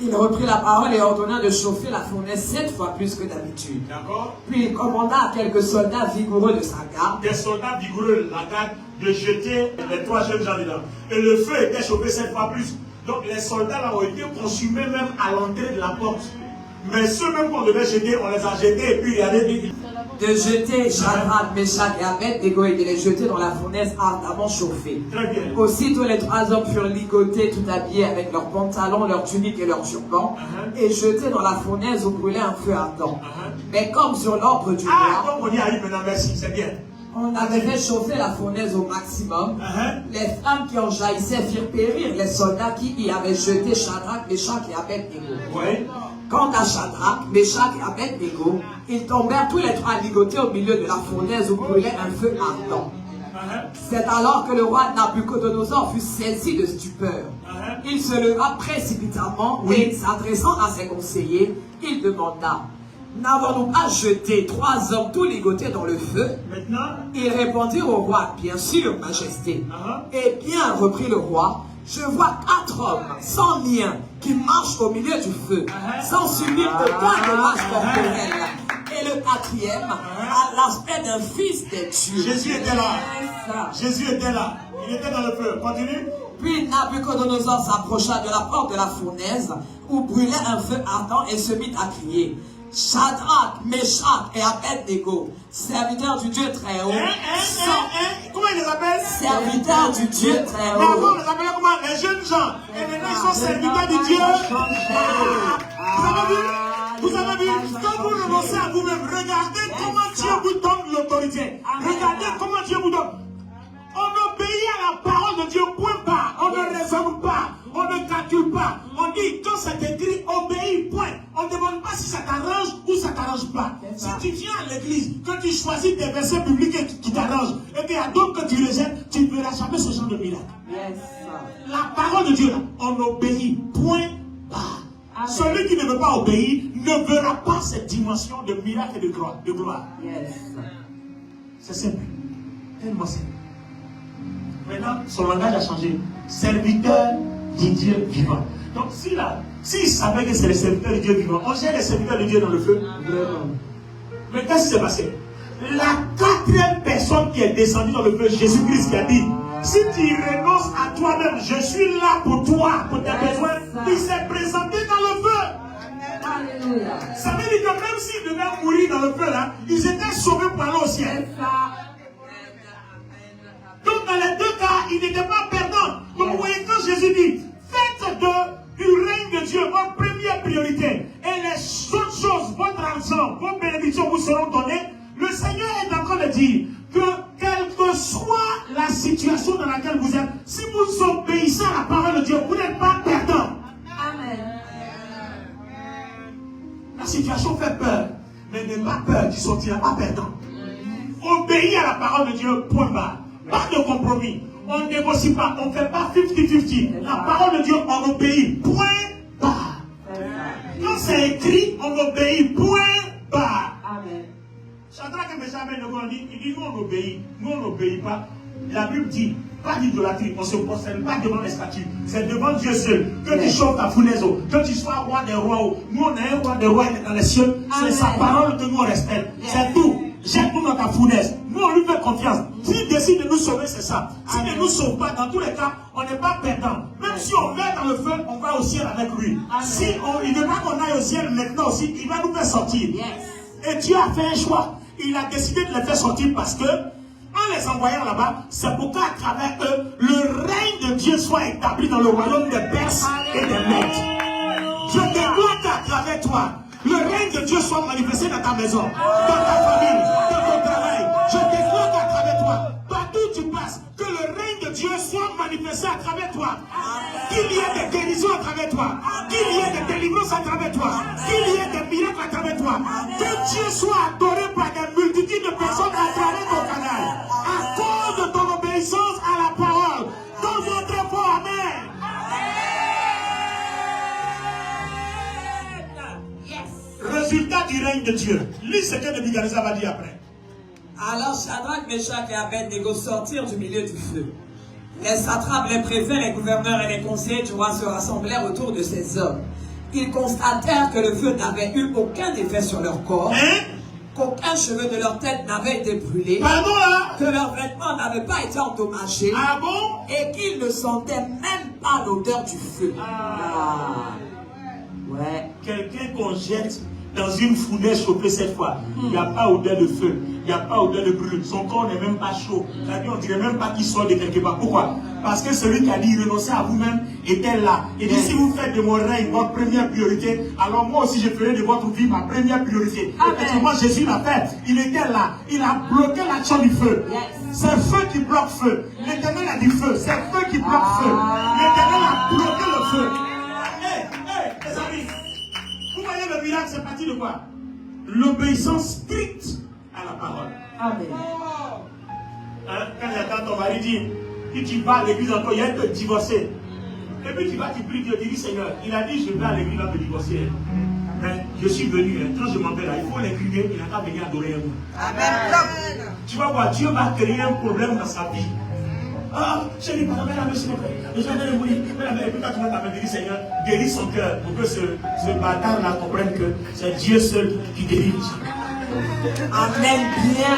Il reprit la parole et ordonna de chauffer la fournaise 7 fois plus que d'habitude. D'accord. Puis il commanda à quelques soldats vigoureux de sa garde, Des soldats vigoureux de la garde, de jeter les 3 jeunes gens dedans. Et le feu était chauffé 7 fois plus. Donc les soldats là ont été consumés même à l'entrée de la porte. Mais ceux même qu'on devait jeter, on les a jetés et puis regardez. de jeter Shadrach, Meshach et Abednego et de les jeter dans la fournaise ardemment chauffée. Très bien. Aussitôt les 3 hommes furent ligotés, tout habillés avec leurs pantalons, leurs tuniques et leurs turbans, et jetés dans la fournaise où brûlait un feu ardent. Mais comme sur l'ordre du roi, Donc on y arrive maintenant, merci, c'est bien. on avait fait chauffer la fournaise au maximum. Les flammes qui en jaillissaient firent périr les soldats qui y avaient jeté Shadrach, Meshach et Abednego. Oui. Quant à Shadrach, Meshach et Abednego, ils tombèrent tous les 3 ligotés au milieu de la fournaise où brûlait un feu ardent. C'est alors que le roi Nabucodonosor fut saisi de stupeur. Il se leva précipitamment et, s'adressant à ses conseillers, il demanda: n'avons-nous pas jeté 3 hommes tous ligotés dans le feu? Maintenant, Ils répondirent au roi: bien sûr, majesté. Eh bien, reprit le roi, je vois 4 hommes sans lien qui marchent au milieu du feu, sans subir aucun dommage corporel. Et le 4e a l'aspect d'un fils des dieux. Jésus était là. C'est ça. Jésus était là. Il était dans le feu. Continue. Puis Nabucodonosor s'approcha de la porte de la fournaise où brûlait un feu ardent et se mit à crier: Shadrach, Meshach et Abednego, serviteurs du Dieu très haut. Comment il les appelle? Serviteurs du Dieu très Mais avant, on haut. les appelait comment? Les jeunes gens. Et maintenant, ils sont serviteurs du Dieu. Vous avez vu? Vous avez vu? Quand vous renoncez à vous-même, regardez comment Dieu vous donne l'autorité. Regardez comment Dieu vous donne. On obéit à la parole de Dieu, point barre. On ne raisonne pas, on ne calcule pas. On dit, quand c'est écrit, obéis, point. On ne demande pas si ça t'arrange ou ça t'arrange pas. Si tu viens à l'église, que tu choisis des versets bibliques qui t'arrangent, et qu'il y a d'autres que tu rejettes, tu ne verras jamais ce genre de miracle. La parole de Dieu, là, on obéit, point barre. Celui qui ne veut pas obéir ne verra pas cette dimension de miracle et de gloire. C'est simple. Tellement simple. Maintenant, son langage a changé. Serviteur du Dieu vivant. Donc, s'il savait que c'est le serviteur du Dieu vivant, on gère les serviteurs de Dieu dans le feu. Mais qu'est-ce qui s'est passé? La quatrième personne qui est descendue dans le feu, Jésus-Christ, qui a dit, si tu renonces à toi-même, je suis là pour toi, pour tes besoins. Il s'est présenté dans le feu. Alléluia. Ça veut dire que même s'ils devaient mourir dans le feu, là, ils étaient sauvés pour aller au ciel. Donc dans les deux cas, ils n'étaient pas perdants. Donc vous voyez, quand Jésus dit, faites du règne de Dieu votre première priorité, et les autres choses, votre argent, vos bénédictions vous seront données, le Seigneur est en train de dire que quelle que soit la situation dans laquelle vous êtes, si vous obéissez à la parole de Dieu, vous n'êtes pas perdant. Amen. La situation fait peur, mais n'aie pas peur, tu sortiras pas perdant. Obéis à la parole de Dieu, point barre. Pas de compromis. On ne négocie pas, on ne fait pas 50-50. La parole de Dieu, on obéit, point barre. Quand c'est écrit, on obéit, point barre. Amen. Shadrach, Meshach, Abednego, il dit, nous on n'obéit pas. La Bible dit, pas d'idolâtrie, on ne se prosterne pas devant les statues. C'est devant Dieu seul. Que tu chauffes ta fournaise, que tu sois roi des rois. Nous on est un roi des rois dans les cieux. C'est sa parole que nous on respecte. C'est tout. Jette-nous dans ta fournaise. Nous on lui fait confiance. S'il décide de nous sauver, c'est ça. S'il ne nous sauve pas, dans tous les cas, on n'est pas perdant. Même si on meurt dans le feu, on va au ciel avec lui. Si il ne veut pas qu'on aille au ciel maintenant aussi, il va nous faire sortir. Et Dieu a fait un choix. Il a décidé de les faire sortir parce que, en les envoyant là-bas, c'est pour qu'à travers eux, le règne de Dieu soit établi dans le royaume des Perses et des Mèdes. Je déclare qu'à travers toi, le règne de Dieu soit manifesté dans ta maison, dans ta famille, dans ton travail. Je déclare qu'à travers toi, partout où tu passes, que le règne de Dieu soit manifesté à travers toi. Qu'il y ait des guérisons à travers toi, qu'il y ait des délivrances à travers toi, qu'il y ait des miracles à travers toi. Que Dieu soit adoré par des multitudes de personnes à travers ton canal. À cause de ton obéissance à la parole. Donne-moi très fort, amen. Résultat du règne de Dieu. Lis ce que Nebuchadnezzar va dire après. Alors Shadrach, Meshach et Abednego sortirent du milieu du feu. Les satrapes, les préfets, les gouverneurs et les conseillers du roi se rassemblèrent autour de ces hommes. Ils constatèrent que le feu n'avait eu aucun effet sur leur corps, qu'aucun cheveu de leur tête n'avait été brûlé, Pardon là? que leurs vêtements n'avaient pas été endommagés, Ah bon? et qu'ils ne sentaient même pas l'odeur du feu. Ouais. Quelqu'un qu'on jette dans une fournaise chauffée cette fois, il n'y a pas odeur de feu, il n'y a pas odeur de brûle, son corps n'est même pas chaud. C'est-à-dire, on ne dirait même pas qu'il sort de quelque part. Pourquoi? Parce que celui qui a dit renoncer à vous-même était là. Il dit, si vous faites de mon règne votre première priorité, alors moi aussi je ferai de votre vie ma première priorité. Effectivement, Jésus l'a fait. Il était là. Il a bloqué l'action du feu. C'est feu qui bloque feu. L'Éternel a dit feu. C'est feu qui bloque feu. L'Éternel a bloqué le feu. Les amis, vous voyez le miracle, c'est parti de quoi? L'obéissance stricte à la parole. Amen. Quand j'entends ton mari dire, si tu vas à l'église encore, il y a un divorcé. Et puis tu vas, tu pries, Dieu, tu dis Seigneur, il a dit je vais à l'église, il va me divorcer. Mais je suis venu, quand je m'en vais là, il faut l'incliner, il n'a pas venu adorer un mot. Amen. Tu vas voir, Dieu va créer un problème dans sa vie. Ah, chérie, pardon, mais la monsieur, les gens viennent mourir. Et puis quand tu vas t'appeler, Seigneur, guéris son cœur pour que ce bâtard-là comprenne que c'est Dieu seul qui guérit. Amen. Bien.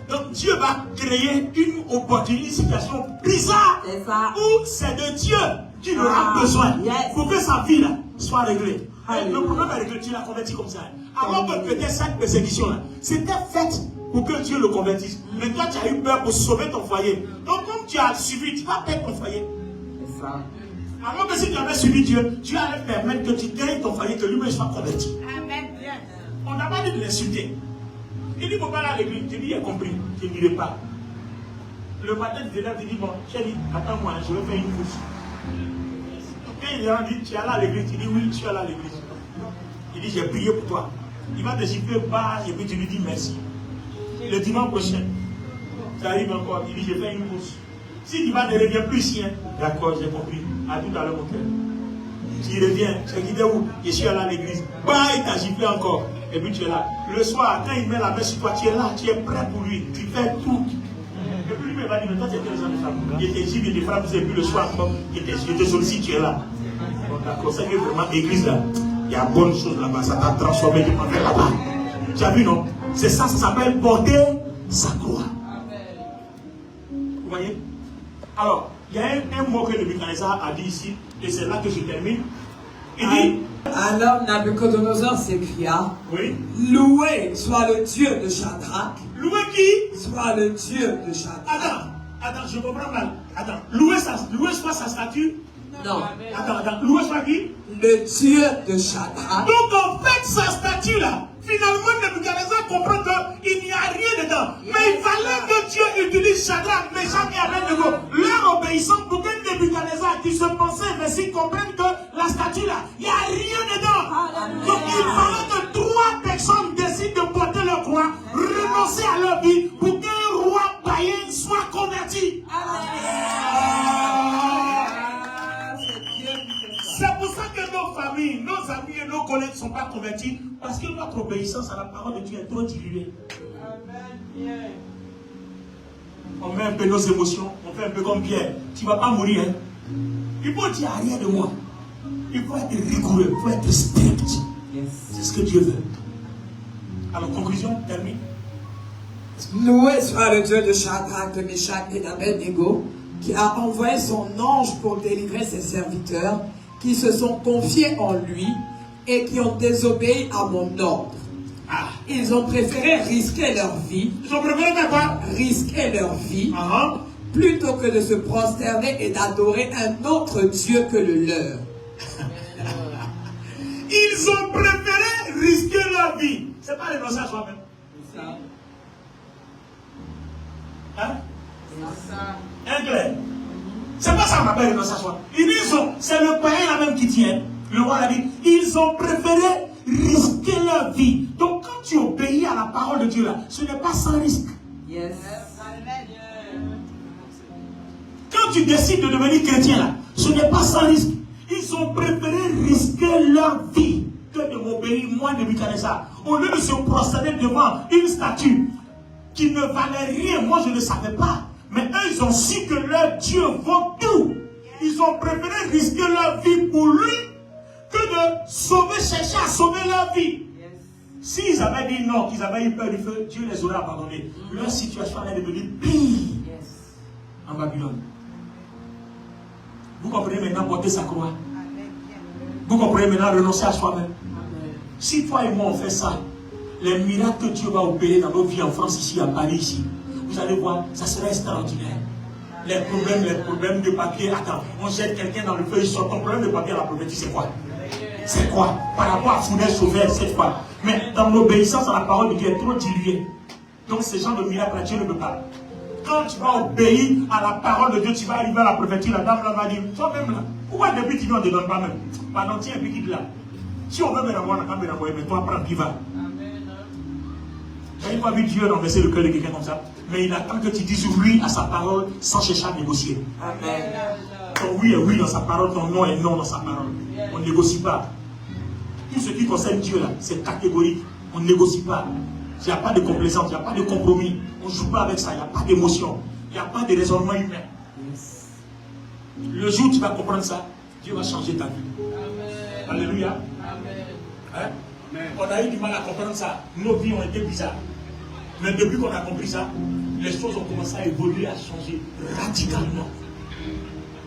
Donc Dieu va créer une opportunité, une situation bizarre où c'est de Dieu qu'il aura besoin pour que sa vie là soit réglée. Le problème est réglé, tu l'as converti comme ça. Alors que peut-être cette persécution-là, c'était faite pour que Dieu le convertisse. Mais toi, tu as eu peur pour sauver ton foyer. Donc, comme tu as suivi, tu vas perdre ton foyer. C'est ça. Alors que si tu avais suivi Dieu, Dieu allait permettre que tu gagnes ton foyer, que lui-même soit converti. Amen. On n'a pas dit de l'insulter. Il dit, il ne faut pas aller à l'église. Je dis, il a compris. Je ne dirai pas. Le matin, tu te lèves, tu dis, bon, chérie, attends-moi, je vais faire une course. Quand il est dit, tu es allé à l'église, tu dis, oui, je suis allé à l'église. Il dit, j'ai prié pour toi. Il va te gifler bas, et puis tu lui dis merci. Le dimanche prochain, ça arrive encore, il dit, je fais une course. Si tu vas ne reviens plus ici, hein, d'accord, j'ai compris. À tout à l'heure, mon cœur. Tu reviens, tu es guidé où? Je suis allé à l'église. Bah, il t'a giflé encore. Et puis tu es là. Le soir, quand il met la main sur toi, tu es là, tu es prêt pour lui. Tu fais tout. Et puis lui, il va dire, mais toi, tu es quel genre de femme? Il était giflé, il te frappe, et puis le soir, il te sollicite, tu es là. Bon, d'accord, c'est que vraiment, l'église là. Il y a bonne chose là-bas. Ça t'a transformé de manière là-bas. Tu as vu, non? C'est ça, ça s'appelle porter sa croix. Vous voyez? Alors, il y a un mot que le Nebuchadnezzar a dit ici, et c'est là que je termine. Il dit. Alors Nabucodonosor s'écria, Oui. loué soit le Dieu de Shadrach. Loué qui? Soit le Dieu de Shadrach. Attends, je comprends mal. Attends, loué soit sa statue? Non. Attends, loué soit qui? Le Dieu de Shadrach. Donc en fait, sa statue là, finalement, Nebuchadnezzar comprend qu'il n'y a rien dedans. Mais il fallait que Dieu utilise Shadrach, Meshach et Abednego, leur obéissance pour que Nebuchadnezzar, qui se pensait invincible, comprenne que la statue là, il n'y a rien dedans. Donc il fallait que 3 personnes décident de porter leur croix, renoncer à leur vie pour qu'un roi païen soit converti. C'est pour ça que nos familles, nos amis et nos collègues ne sont pas convertis, parce que notre obéissance à la parole de Dieu est trop diluée. On met un peu nos émotions, on fait un peu comme Pierre. Tu ne vas pas mourir. Hein? Il faut dire rien de moi. Il faut être rigoureux, il faut être strict. C'est ce que Dieu veut. Alors, conclusion, termine. Loué soit le Dieu de Shadrach, de Meshach et d'Abednego, qui a envoyé son ange pour délivrer ses serviteurs, qui se sont confiés en lui et qui ont désobéi à mon ordre. Ils ont préféré risquer leur vie. Ils ont préféré faire quoi? Risquer leur vie. Plutôt que de se prosterner et d'adorer un autre Dieu que le leur. Ils ont préféré risquer leur vie. C'est pas renoncer à soi-même. Hein? Anglais. C'est pas ça qu'on appelle renoncer à soi. C'est le païen là même qui tient. Le roi l'a dit. Ils ont préféré risquer leur vie. Donc quand tu obéis à la parole de Dieu là, ce n'est pas sans risque. Yes. Quand tu décides de devenir chrétien là, ce n'est pas sans risque. Ils ont préféré risquer leur vie que de m'obéir, moi, Nebuchadnezzar. Au lieu de se prosterner devant une statue qui ne valait rien, moi je ne savais pas. Mais eux, ils ont su que leur Dieu vaut tout. Ils ont préféré risquer leur vie pour lui que de chercher à sauver leur vie. S'ils avaient dit non, qu'ils avaient eu peur du feu, Dieu les aurait abandonnés. Leur situation allait devenir pire en Babylone. Vous comprenez maintenant porter sa croix? Vous comprenez maintenant renoncer à soi-même? Si toi et moi on fait ça, les miracles que Dieu va opérer dans nos vies en France, ici, à Paris, ici, vous allez voir, ça sera extraordinaire. Les problèmes de papier, attends, on jette quelqu'un dans le feu, il sort. Ton problème de papier à la prophétie, c'est quoi? C'est quoi? Par rapport à Founel Sauveur, cette fois. Mais dans l'obéissance à la parole de Dieu est trop diluée. Donc ce genre de miracle, Dieu ne peut pas. Quand tu vas obéir à la parole de Dieu, tu vas arriver à la prophétie, la dame là va dire, toi-même là, pourquoi depuis tu ne te donnes pas même? Pardon, tiens, puis quitte là. Si on veut me renvoyer, on peut me mais toi, prends, qui va. Je n'ai pas vu Dieu renverser le cœur de quelqu'un comme ça. Mais il attend que tu dises oui à sa parole sans chercher à négocier. Amen. Ton oui est oui dans sa parole, ton non est non dans sa parole. On ne négocie pas. Tout ce qui concerne Dieu là, c'est catégorique. On ne négocie pas. Il n'y a pas de complaisance, il n'y a pas de compromis. On ne joue pas avec ça, il n'y a pas d'émotion. Il n'y a pas de raisonnement humain. Le jour où tu vas comprendre ça, Dieu va changer ta vie. Amen. Alléluia. Amen. Hein? Amen. On a eu du mal à comprendre ça. Nos vies ont été bizarres. Mais depuis qu'on a compris ça, les choses ont commencé à évoluer, à changer radicalement.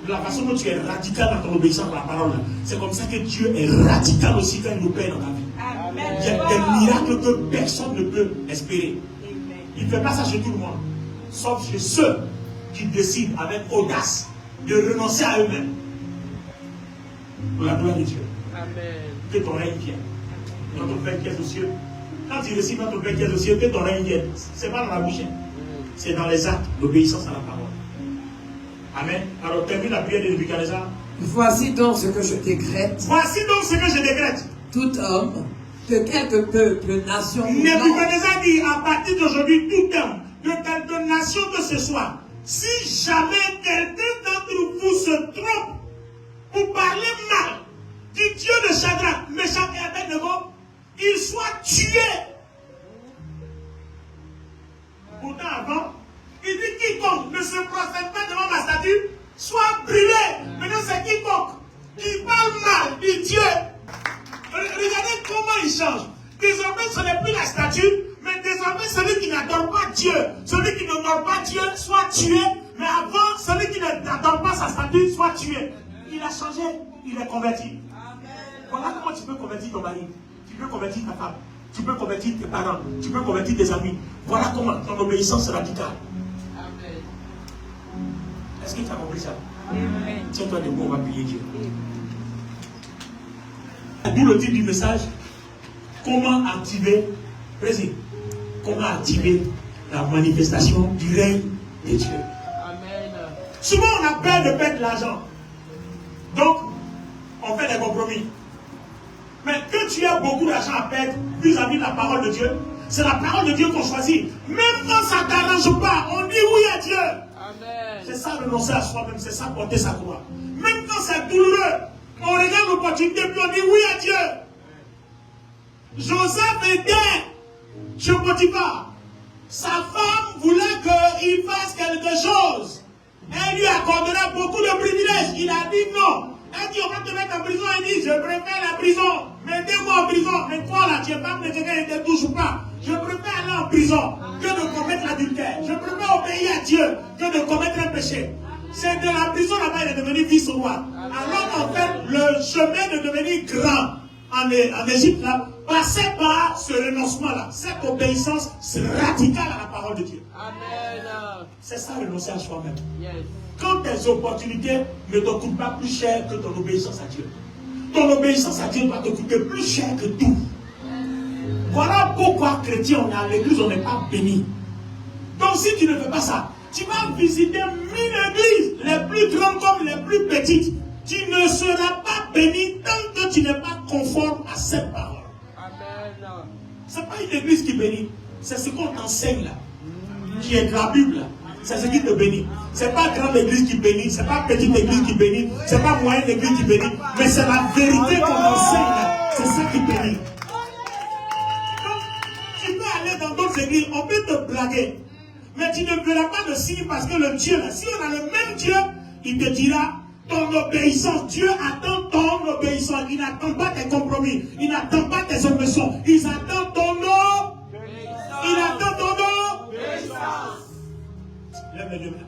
De la façon dont tu es radical dans ton obéissance à la parole, c'est comme ça que Dieu est radical aussi quand il nous paie dans ta vie. Amen. Il y a des miracles que personne ne peut espérer. Il ne fait pas ça chez tout le monde. Sauf chez ceux qui décident avec audace de renoncer à eux-mêmes. Pour la gloire de Dieu. Amen. Que ton règne vienne. Notre Père qui est aux cieux. Quand tu récites notre Père qui est aux cieux, que ton règne vienne. Ce n'est pas dans la bouche. C'est dans les actes d'obéissance à la parole. Amen. Alors termine la prière de Nebuchadnezzar. Voici donc ce que je décrète. Voici donc ce que je décrète. Tout homme, de quelque peuple, nation, Nebuchadnezzar dit à partir d'aujourd'hui, tout homme, de quelque nation que ce soit, si jamais quelqu'un d'entre vous se trompe pour parler mal du Dieu de Shadrach, Meshach et Abednego, il soit tué. Pourtant avant, il dit quiconque ne se prosterne pas devant ma statue soit brûlé. Maintenant c'est quiconque qui parle mal du Dieu. tué, mais avant, celui qui n'attend pas sa statue soit tué. Il a changé, il est converti. Voilà comment tu peux convertir ton mari, tu peux convertir ta femme, tu peux convertir tes parents, tu peux convertir tes amis. Voilà comment ton obéissance radicale. Est-ce que tu as compris ça? Tiens-toi debout, on va prier Dieu. D'où le titre du message, comment activer, président, comment activer la manifestation du règne de Dieu. Amen. Souvent on a peur de perdre l'argent. Donc, on fait des compromis. Mais que tu as beaucoup d'argent à perdre vis-à-vis de la parole de Dieu, c'est la parole de Dieu qu'on choisit. Même quand ça ne t'arrange pas, on dit oui à Dieu. Amen. C'est ça renoncer à soi-même, c'est ça porter sa croix. Même quand c'est douloureux, on regarde l'opportunité puis on dit oui à Dieu. Joseph était chez Potiphar. Sa femme voulait qu'il fasse quelque chose. Elle lui accordera beaucoup de privilèges. Il a dit non. Elle dit on va te mettre en prison. Elle dit je préfère la prison. Mettez-moi en prison. Mais toi là, tu es femme de quelqu'un qui ne te touche pas. Je préfère aller en prison que de commettre l'adultère. Je préfère obéir à Dieu que de commettre un péché. C'est de la prison là-bas, il est devenu vice-roi. Alors en fait, le chemin de devenir grand en Égypte là, passait par ce renoncement-là, cette obéissance radicale à la parole de Dieu. Amen. C'est ça, renoncer à soi-même. Yes. Quand tes opportunités ne te coûtent pas plus cher que ton obéissance à Dieu, ton obéissance à Dieu doit te coûter plus cher que tout. Voilà pourquoi chrétiens, on est à l'église, on n'est pas béni. Donc si tu ne fais pas ça, tu vas visiter 1000 églises, les plus grandes comme les plus petites. Tu ne seras pas béni tant que tu n'es pas conforme à cette parole. Amen. Ce n'est pas une église qui bénit, c'est ce qu'on t'enseigne là, qui est de la Bible là. C'est ce qui te bénit. Ce n'est pas grande église qui bénit, ce n'est pas petite église qui bénit, ce n'est pas moyenne église qui bénit, mais c'est la vérité qu'on enseigne là. C'est ça qui bénit. Donc, tu peux aller dans d'autres églises, on peut te blaguer. Mais tu ne verras pas de signe parce que le Dieu, là, si on a le même Dieu, il te dira ton obéissance. Dieu attend ton obéissance. Il n'attend pas tes compromis. Il n'attend pas tes omissions. Il attend ton obéissance. Il attend ton obéissance. Lève les deux mains.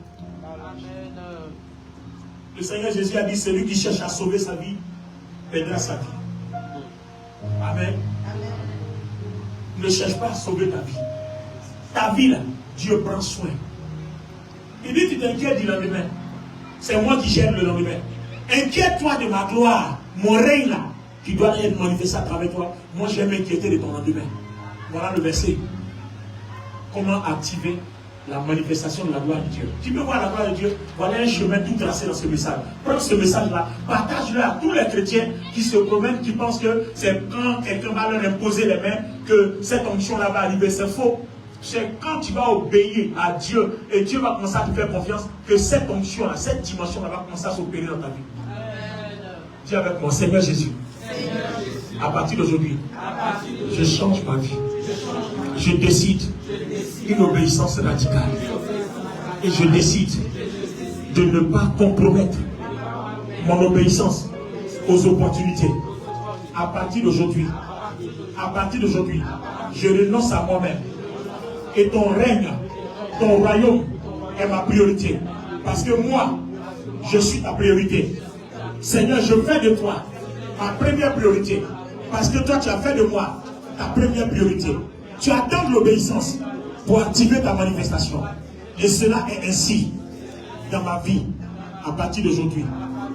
Le Seigneur Jésus a dit celui qui cherche à sauver sa vie perdra sa vie. Amen. Ne cherche pas à sauver ta vie. Ta vie là, Dieu prend soin. Il dit tu t'inquiètes du lendemain. C'est moi qui gère le lendemain. Inquiète-toi de ma gloire. Mon règne là, qui doit être manifesté à travers toi. Moi je vais m'inquiéter de ton lendemain. Voilà le verset. Comment activer la manifestation de la gloire de Dieu. Tu peux voir la gloire de Dieu. Voilà un chemin tout tracé dans ce message. Prends ce message-là, partage-le à tous les chrétiens qui se promènent, qui pensent que c'est quand quelqu'un va leur imposer les mains que cette onction-là va arriver. C'est faux. C'est quand tu vas obéir à Dieu et Dieu va commencer à te faire confiance que cette onction-là, cette dimension-là va commencer à s'opérer dans ta vie. Dis avec moi, Seigneur Jésus, à partir d'aujourd'hui, je change ma vie. Je décide une obéissance radicale. Et je décide de ne pas compromettre mon obéissance aux opportunités. À partir d'aujourd'hui, je renonce à moi-même. Et ton règne, ton royaume est ma priorité. Parce que moi, je suis ta priorité. Seigneur, je fais de toi ma première priorité. Parce que toi, tu as fait de moi ta première priorité. Tu attends de l'obéissance pour activer ta manifestation. Et cela est ainsi dans ma vie à partir d'aujourd'hui.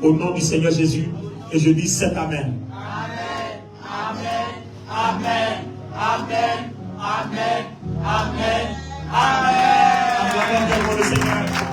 Au nom du Seigneur Jésus. Et je dis c'est Amen. Amen. Amen. Amen. Amen. Amen. Amen. Amen. Acclamons le Seigneur.